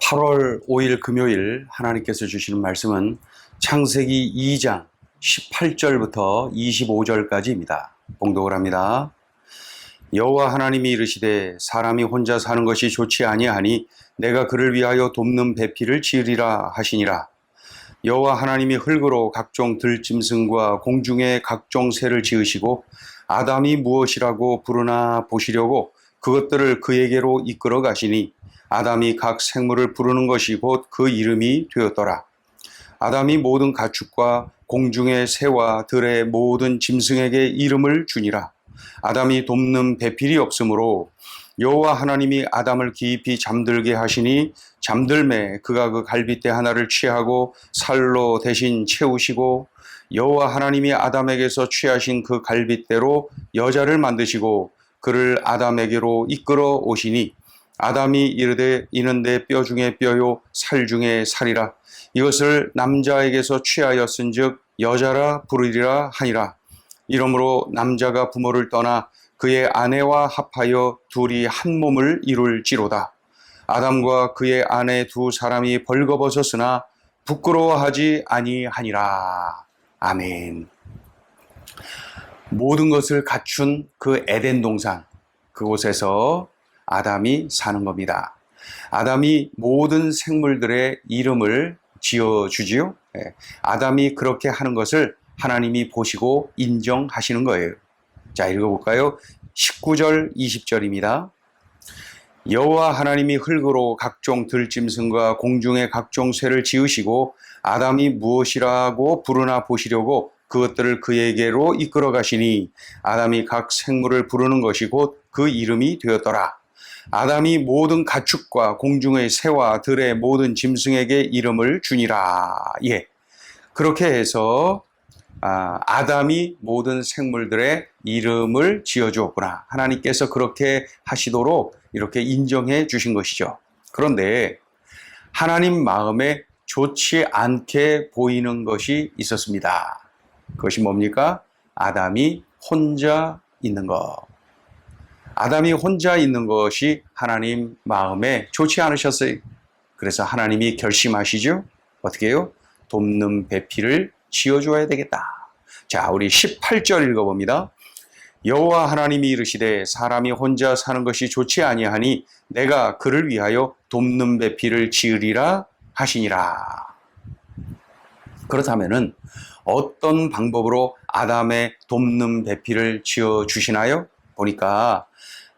8월 5일 금요일 하나님께서 주시는 말씀은 창세기 2장 18절부터 25절까지입니다. 봉독을 합니다. 여호와 하나님이 이르시되 사람이 혼자 사는 것이 좋지 아니하니 내가 그를 위하여 돕는 배필을 지으리라 하시니라. 여호와 하나님이 흙으로 각종 들짐승과 공중의 각종 새를 지으시고 아담이 무엇이라고 부르나 보시려고 그것들을 그에게로 이끌어 가시니 아담이 각 생물을 부르는 것이 곧 그 이름이 되었더라. 아담이 모든 가축과 공중의 새와 들의 모든 짐승에게 이름을 주니라. 아담이 돕는 배필이 없으므로 여호와 하나님이 아담을 깊이 잠들게 하시니 잠들매 그가 그 갈빗대 하나를 취하고 살로 대신 채우시고 여호와 하나님이 아담에게서 취하신 그 갈빗대로 여자를 만드시고 그를 아담에게로 이끌어 오시니 아담이 이르되 이는 내 뼈 중에 뼈요 살 중에 살이라. 이것을 남자에게서 취하였은즉 여자라 부르리라 하니라. 이러므로 남자가 부모를 떠나 그의 아내와 합하여 둘이 한 몸을 이룰지로다. 아담과 그의 아내 두 사람이 벌거벗었으나 부끄러워하지 아니하니라. 아멘. 모든 것을 갖춘 그 에덴 동산, 그곳에서 아담이 사는 겁니다. 아담이 모든 생물들의 이름을 지어주지요. 아담이 그렇게 하는 것을 하나님이 보시고 인정하시는 거예요. 자, 읽어볼까요? 19절, 20절입니다. 여호와 하나님이 흙으로 각종 들짐승과 공중의 각종 새를 지으시고 아담이 무엇이라고 부르나 보시려고 그것들을 그에게로 이끌어 가시니 아담이 각 생물을 부르는 것이 곧 그 이름이 되었더라. 아담이 모든 가축과 공중의 새와 들의 모든 짐승에게 이름을 주니라. 예, 그렇게 해서 아담이 모든 생물들의 이름을 지어주었구나. 하나님께서 그렇게 하시도록 이렇게 인정해 주신 것이죠. 그런데 하나님 마음에 좋지 않게 보이는 것이 있었습니다. 그것이 뭡니까? 아담이 혼자 있는 것. 아담이 혼자 있는 것이 하나님 마음에 좋지 않으셨어요. 그래서 하나님이 결심하시죠. 어떻게 해요? 돕는 배필을 지어줘야 되겠다. 자, 우리 18절 읽어봅니다. 여호와 하나님이 이르시되 사람이 혼자 사는 것이 좋지 아니하니 내가 그를 위하여 돕는 배필을 지으리라 하시니라. 그렇다면은 어떤 방법으로 아담의 돕는 배필을 지어 주시나요? 보니까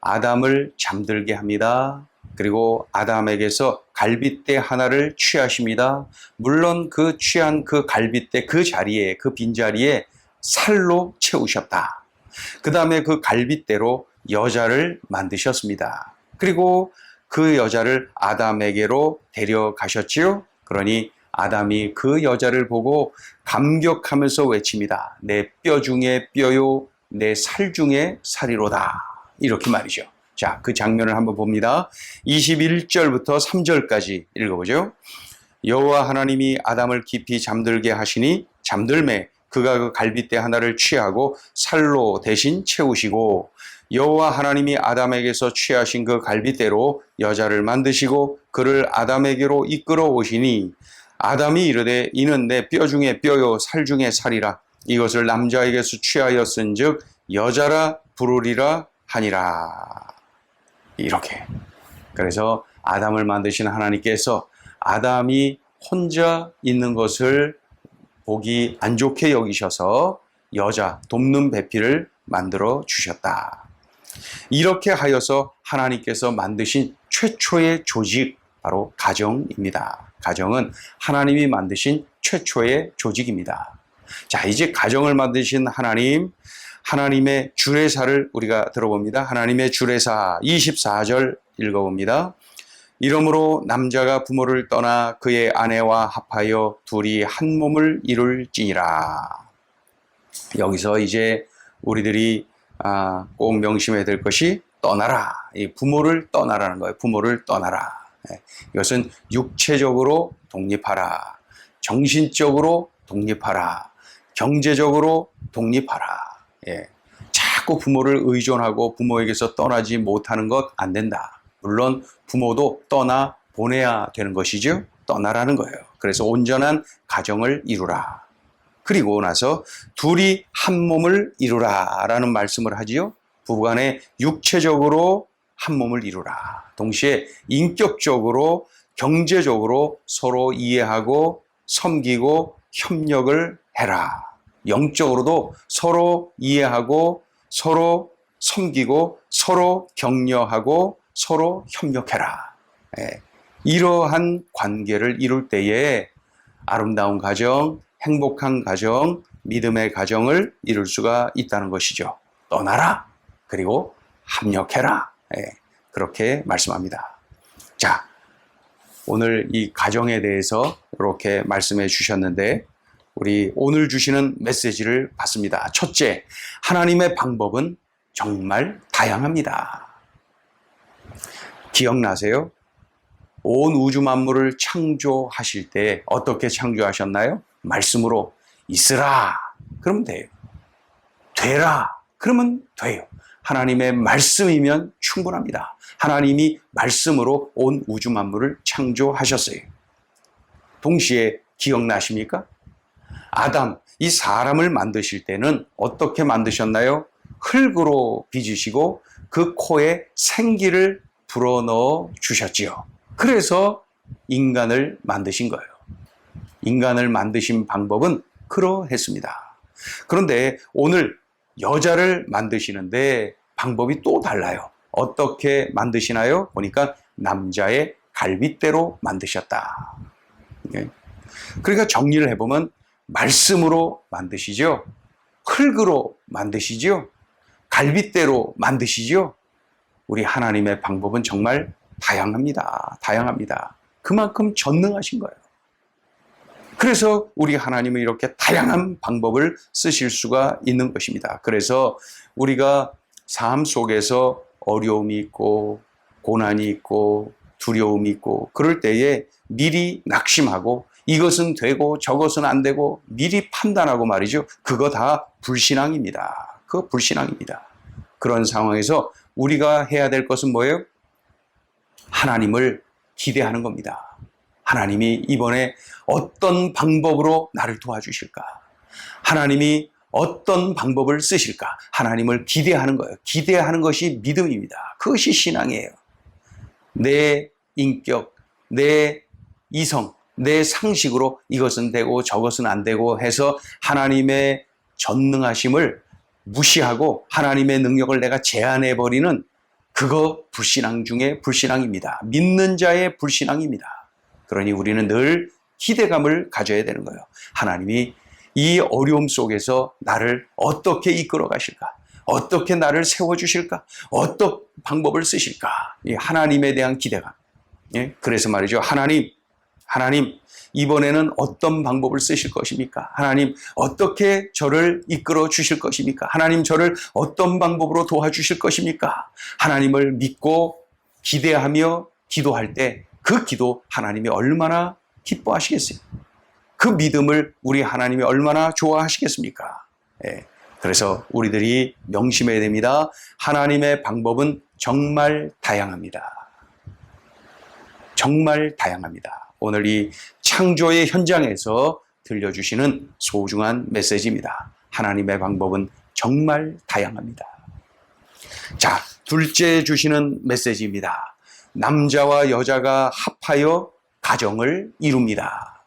아담을 잠들게 합니다. 그리고 아담에게서 갈빗대 하나를 취하십니다. 물론 그 취한 그 갈빗대 그 자리에, 그 빈자리에 살로 채우셨다. 그 다음에 그 갈빗대로 여자를 만드셨습니다. 그리고 그 여자를 아담에게로 데려가셨지요. 그러니 아담이 그 여자를 보고 감격하면서 외칩니다. 내 뼈 중에 뼈요, 내 살 중에 살이로다. 이렇게 말이죠. 자, 그 장면을 한번 봅니다. 21절부터 3절까지 읽어보죠. 여호와 하나님이 아담을 깊이 잠들게 하시니 잠들매 그가 그 갈빗대 하나를 취하고 살로 대신 채우시고 여호와 하나님이 아담에게서 취하신 그 갈빗대로 여자를 만드시고 그를 아담에게로 이끌어 오시니 아담이 이르되 이는 내 뼈 중에 뼈요 살 중에 살이라. 이것을 남자에게서 취하였은즉 여자라 부르리라 하니라. 이렇게. 그래서 아담을 만드신 하나님께서 아담이 혼자 있는 것을 보기 안 좋게 여기셔서 여자, 돕는 배필을 만들어 주셨다. 이렇게 하여서 하나님께서 만드신 최초의 조직, 바로 가정입니다. 가정은 하나님이 만드신 최초의 조직입니다. 자, 이제 가정을 만드신 하나님, 하나님의 주례사를 우리가 들어봅니다. 하나님의 주례사 24절 읽어봅니다. 이러므로 남자가 부모를 떠나 그의 아내와 합하여 둘이 한 몸을 이룰지니라. 여기서 이제 우리들이 꼭 명심해야 될 것이 떠나라. 이 부모를 떠나라는 거예요. 부모를 떠나라. 이것은 육체적으로 독립하라. 정신적으로 독립하라. 경제적으로 독립하라. 예. 자꾸 부모를 의존하고 부모에게서 떠나지 못하는 것 안 된다. 물론 부모도 떠나 보내야 되는 것이죠. 떠나라는 거예요. 그래서 온전한 가정을 이루라. 그리고 나서 둘이 한 몸을 이루라 라는 말씀을 하지요. 부부간에 육체적으로 한 몸을 이루라. 동시에 인격적으로 경제적으로 서로 이해하고 섬기고 협력을 해라. 영적으로도 서로 이해하고 서로 섬기고 서로 격려하고 서로 협력해라. 이러한 관계를 이룰 때에 아름다운 가정, 행복한 가정, 믿음의 가정을 이룰 수가 있다는 것이죠. 떠나라. 그리고 합력해라. 그렇게 말씀합니다. 자, 오늘 이 가정에 대해서 이렇게 말씀해 주셨는데 우리 오늘 주시는 메시지를 받습니다. 첫째, 하나님의 방법은 정말 다양합니다. 기억나세요? 온 우주 만물을 창조하실 때 어떻게 창조하셨나요? 말씀으로 있으라. 그러면 돼요. 되라. 그러면 돼요. 하나님의 말씀이면 충분합니다. 하나님이 말씀으로 온 우주 만물을 창조하셨어요. 동시에 기억나십니까? 아담, 이 사람을 만드실 때는 어떻게 만드셨나요? 흙으로 빚으시고 그 코에 생기를 불어넣어 주셨지요. 그래서 인간을 만드신 거예요. 인간을 만드신 방법은 그러했습니다. 그런데 오늘 여자를 만드시는데 방법이 또 달라요. 어떻게 만드시나요? 보니까 남자의 갈빗대로 만드셨다. 그러니까 정리를 해보면 말씀으로 만드시죠. 흙으로 만드시죠. 갈빗대로 만드시죠. 우리 하나님의 방법은 정말 다양합니다. 다양합니다. 그만큼 전능하신 거예요. 그래서 우리 하나님은 이렇게 다양한 방법을 쓰실 수가 있는 것입니다. 그래서 우리가 삶 속에서 어려움이 있고 고난이 있고 두려움이 있고 그럴 때에 미리 낙심하고 이것은 되고 저것은 안 되고 미리 판단하고 말이죠. 그거 다 불신앙입니다. 그거 불신앙입니다. 그런 상황에서 우리가 해야 될 것은 뭐예요? 하나님을 기대하는 겁니다. 하나님이 이번에 어떤 방법으로 나를 도와주실까? 하나님이 어떤 방법을 쓰실까? 하나님을 기대하는 거예요. 기대하는 것이 믿음입니다. 그것이 신앙이에요. 내 인격, 내 이성, 내 상식으로 이것은 되고 저것은 안 되고 해서 하나님의 전능하심을 무시하고 하나님의 능력을 내가 제한해버리는 그거 불신앙 중에 불신앙입니다. 믿는 자의 불신앙입니다. 그러니 우리는 늘 기대감을 가져야 되는 거예요. 하나님이 이 어려움 속에서 나를 어떻게 이끌어 가실까? 어떻게 나를 세워주실까? 어떤 방법을 쓰실까? 이 하나님에 대한 기대감. 예? 그래서 말이죠. 하나님, 이번에는 어떤 방법을 쓰실 것입니까? 하나님, 어떻게 저를 이끌어 주실 것입니까? 하나님, 저를 어떤 방법으로 도와주실 것입니까? 하나님을 믿고 기대하며 기도할 때 그 기도 하나님이 얼마나 기뻐하시겠어요? 그 믿음을 우리 하나님이 얼마나 좋아하시겠습니까? 예. 그래서 우리들이 명심해야 됩니다. 하나님의 방법은 정말 다양합니다. 정말 다양합니다. 오늘 이 창조의 현장에서 들려주시는 소중한 메시지입니다. 하나님의 방법은 정말 다양합니다. 자, 둘째 주시는 메시지입니다. 남자와 여자가 합하여 가정을 이룹니다.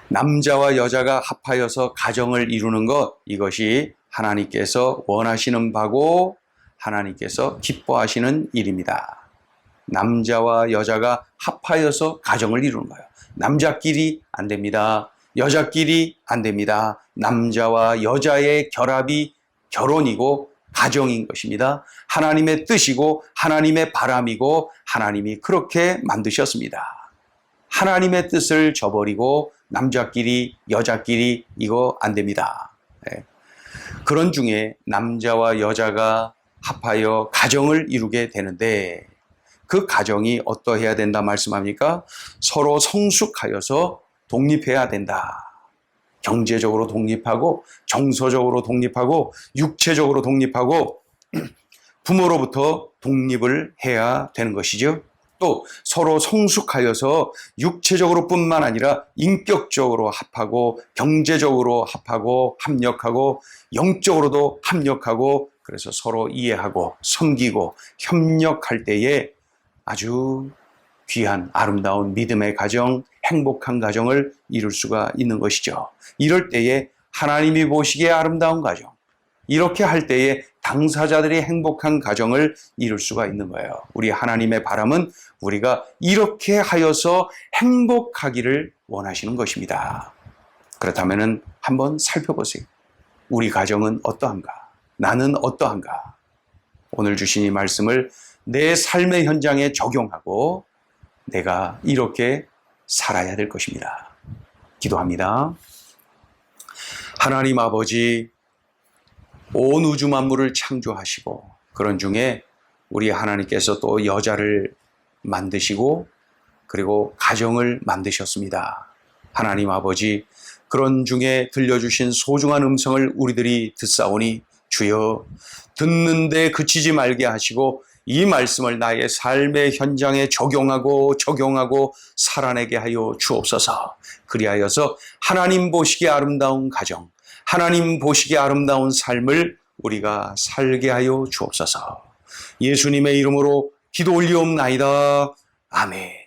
남자와 여자가 합하여서 가정을 이루는 것, 이것이 하나님께서 원하시는 바고 하나님께서 기뻐하시는 일입니다. 남자와 여자가 합하여서 가정을 이루는 거예요. 남자끼리 안 됩니다. 여자끼리 안 됩니다. 남자와 여자의 결합이 결혼이고 가정인 것입니다. 하나님의 뜻이고 하나님의 바람이고 하나님이 그렇게 만드셨습니다. 하나님의 뜻을 저버리고 남자끼리 여자끼리 이거 안 됩니다. 네. 그런 중에 남자와 여자가 합하여 가정을 이루게 되는데 그 가정이 어떠해야 된다 말씀합니까? 서로 성숙하여서 독립해야 된다. 경제적으로 독립하고 정서적으로 독립하고 육체적으로 독립하고 부모로부터 독립을 해야 되는 것이죠. 또 서로 성숙하여서 육체적으로 뿐만 아니라 인격적으로 합하고 경제적으로 합하고 협력하고 영적으로도 협력하고 그래서 서로 이해하고 섬기고 협력할 때에 아주 귀한 아름다운 믿음의 가정, 행복한 가정을 이룰 수가 있는 것이죠. 이럴 때에 하나님이 보시기에 아름다운 가정, 이렇게 할 때에 당사자들이 행복한 가정을 이룰 수가 있는 거예요. 우리 하나님의 바람은 우리가 이렇게 하여서 행복하기를 원하시는 것입니다. 그렇다면 한번 살펴보세요. 우리 가정은 어떠한가? 나는 어떠한가? 오늘 주신 이 말씀을 내 삶의 현장에 적용하고 내가 이렇게 살아야 될 것입니다. 기도합니다. 하나님 아버지, 온 우주 만물을 창조하시고 그런 중에 우리 하나님께서 또 여자를 만드시고 그리고 가정을 만드셨습니다. 하나님 아버지, 그런 중에 들려주신 소중한 음성을 우리들이 듣사오니 주여 듣는데 그치지 말게 하시고 이 말씀을 나의 삶의 현장에 적용하고 살아내게 하여 주옵소서. 그리하여서 하나님 보시기에 아름다운 가정, 하나님 보시기에 아름다운 삶을 우리가 살게 하여 주옵소서. 예수님의 이름으로 기도 올리옵나이다. 아멘.